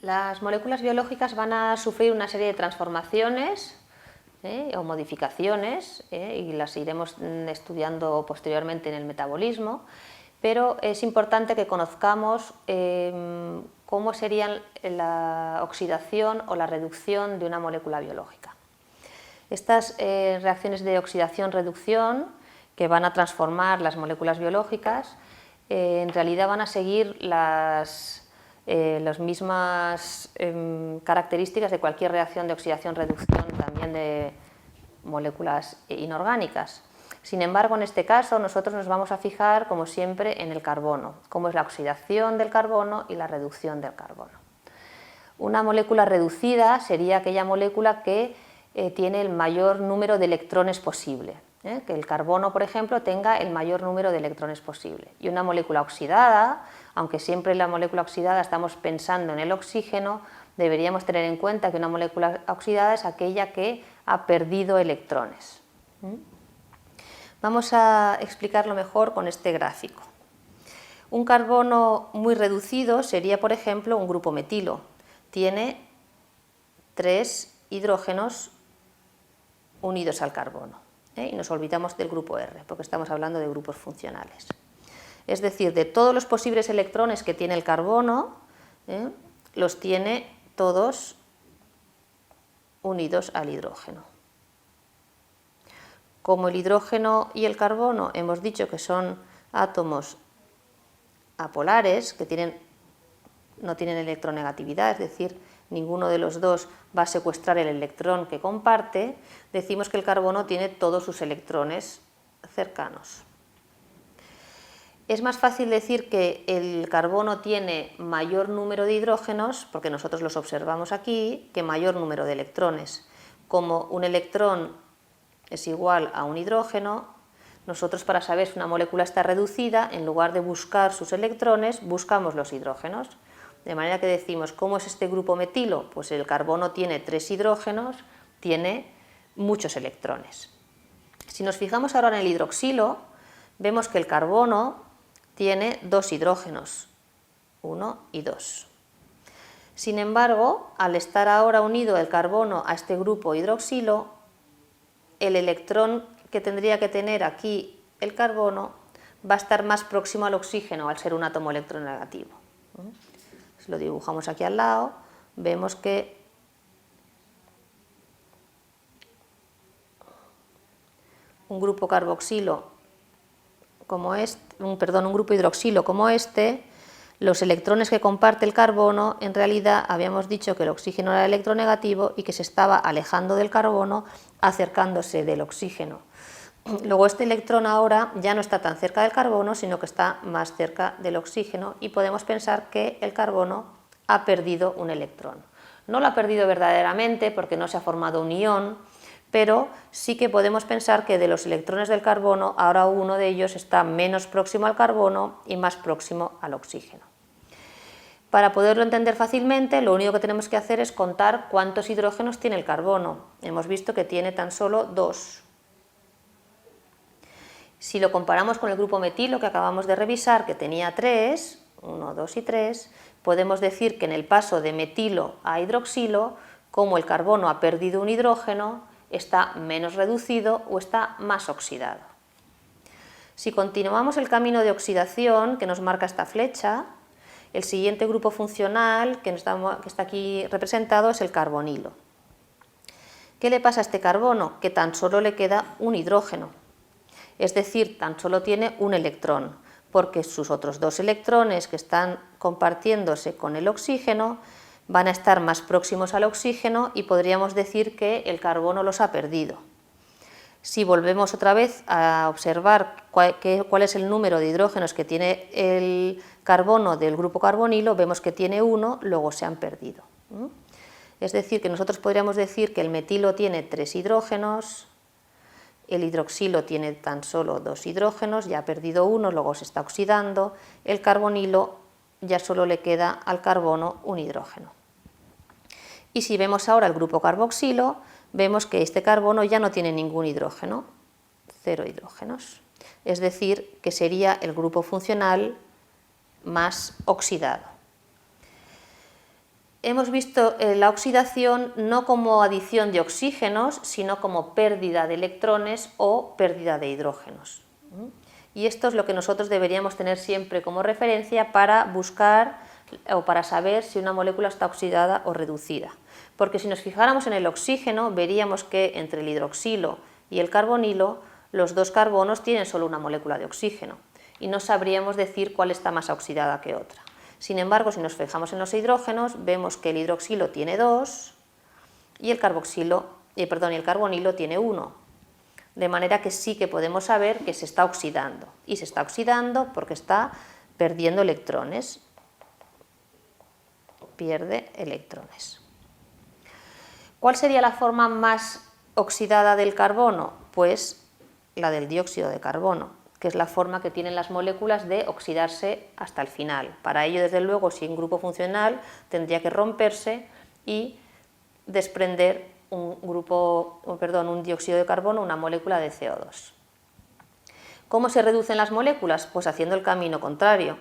Las moléculas biológicas van a sufrir una serie de transformaciones o modificaciones y las iremos estudiando posteriormente en el metabolismo, pero es importante que conozcamos cómo sería la oxidación o la reducción de una molécula biológica. Estas reacciones de oxidación-reducción que van a transformar las moléculas biológicas en realidad van a seguir las mismas características de cualquier reacción de oxidación-reducción también de moléculas inorgánicas. Sin embargo, en este caso nosotros nos vamos a fijar, como siempre, en el carbono, cómo es la oxidación del carbono y la reducción del carbono. Una molécula reducida sería aquella molécula que tiene el mayor número de electrones posible, que el carbono, por ejemplo, tenga el mayor número de electrones posible. Y una molécula oxidada, aunque siempre en la molécula oxidada estamos pensando en el oxígeno, deberíamos tener en cuenta que una molécula oxidada es aquella que ha perdido electrones. Vamos a explicarlo mejor con este gráfico. Un carbono muy reducido sería, por ejemplo, un grupo metilo. Tiene 3 hidrógenos unidos al carbono. Y nos olvidamos del grupo R, porque estamos hablando de grupos funcionales. Es decir, de todos los posibles electrones que tiene el carbono, los tiene todos unidos al hidrógeno. Como el hidrógeno y el carbono hemos dicho que son átomos apolares, que no tienen electronegatividad, es decir, ninguno de los dos va a secuestrar el electrón que comparte, decimos que el carbono tiene todos sus electrones cercanos. Es más fácil decir que el carbono tiene mayor número de hidrógenos, porque nosotros los observamos aquí, que mayor número de electrones. Como un electrón es igual a un hidrógeno, nosotros para saber si una molécula está reducida, en lugar de buscar sus electrones, buscamos los hidrógenos. De manera que decimos, ¿cómo es este grupo metilo? Pues el carbono tiene 3 hidrógenos, tiene muchos electrones. Si nos fijamos ahora en el hidroxilo, vemos que el carbono tiene 2 hidrógenos, 1 y 2. Sin embargo, al estar ahora unido el carbono a este grupo hidroxilo, el electrón que tendría que tener aquí el carbono va a estar más próximo al oxígeno al ser un átomo electronegativo. Si lo dibujamos aquí al lado, vemos que un grupo carboxilo como un grupo hidroxilo como este, los electrones que comparte el carbono, en realidad habíamos dicho que el oxígeno era electronegativo y que se estaba alejando del carbono, acercándose del oxígeno. Luego este electrón ahora ya no está tan cerca del carbono, sino que está más cerca del oxígeno y podemos pensar que el carbono ha perdido un electrón. No lo ha perdido verdaderamente porque no se ha formado un ión, pero sí que podemos pensar que de los electrones del carbono, ahora uno de ellos está menos próximo al carbono y más próximo al oxígeno. Para poderlo entender fácilmente, lo único que tenemos que hacer es contar cuántos hidrógenos tiene el carbono. Hemos visto que tiene tan solo 2. Si lo comparamos con el grupo metilo que acabamos de revisar, que tenía 3, 1, 2 y 3, podemos decir que en el paso de metilo a hidroxilo, como el carbono ha perdido un hidrógeno, está menos reducido o está más oxidado. Si continuamos el camino de oxidación que nos marca esta flecha, el siguiente grupo funcional que está aquí representado es el carbonilo. ¿Qué le pasa a este carbono? Que tan solo le queda un hidrógeno, es decir, tan solo tiene un electrón, porque sus otros 2 electrones que están compartiéndose con el oxígeno van a estar más próximos al oxígeno y podríamos decir que el carbono los ha perdido. Si volvemos otra vez a observar cuál es el número de hidrógenos que tiene el carbono del grupo carbonilo, vemos que tiene 1, luego se han perdido. Es decir, que nosotros podríamos decir que el metilo tiene 3 hidrógenos, el hidroxilo tiene tan solo 2 hidrógenos, ya ha perdido 1, luego se está oxidando, el carbonilo ya solo le queda al carbono un hidrógeno. Y si vemos ahora el grupo carboxilo, vemos que este carbono ya no tiene ningún hidrógeno, 0 hidrógenos. Es decir, que sería el grupo funcional más oxidado. hemos visto la oxidación no como adición de oxígenos, sino como pérdida de electrones o pérdida de hidrógenos. Y esto es lo que nosotros deberíamos tener siempre como referencia para buscar o para saber si una molécula está oxidada o reducida. Porque si nos fijáramos en el oxígeno, veríamos que entre el hidroxilo y el carbonilo, los dos carbonos tienen solo una molécula de oxígeno y no sabríamos decir cuál está más oxidada que otra. Sin embargo, si nos fijamos en los hidrógenos, vemos que el hidroxilo tiene 2 y el carbonilo tiene 1. De manera que sí que podemos saber que se está oxidando. Y se está oxidando porque está perdiendo electrones. Pierde electrones. ¿Cuál sería la forma más oxidada del carbono? Pues la del dióxido de carbono, que es la forma que tienen las moléculas de oxidarse hasta el final. Para ello, desde luego, si un grupo funcional tendría que romperse y desprender un dióxido de carbono, una molécula de CO2. ¿Cómo se reducen las moléculas? Pues haciendo el camino contrario.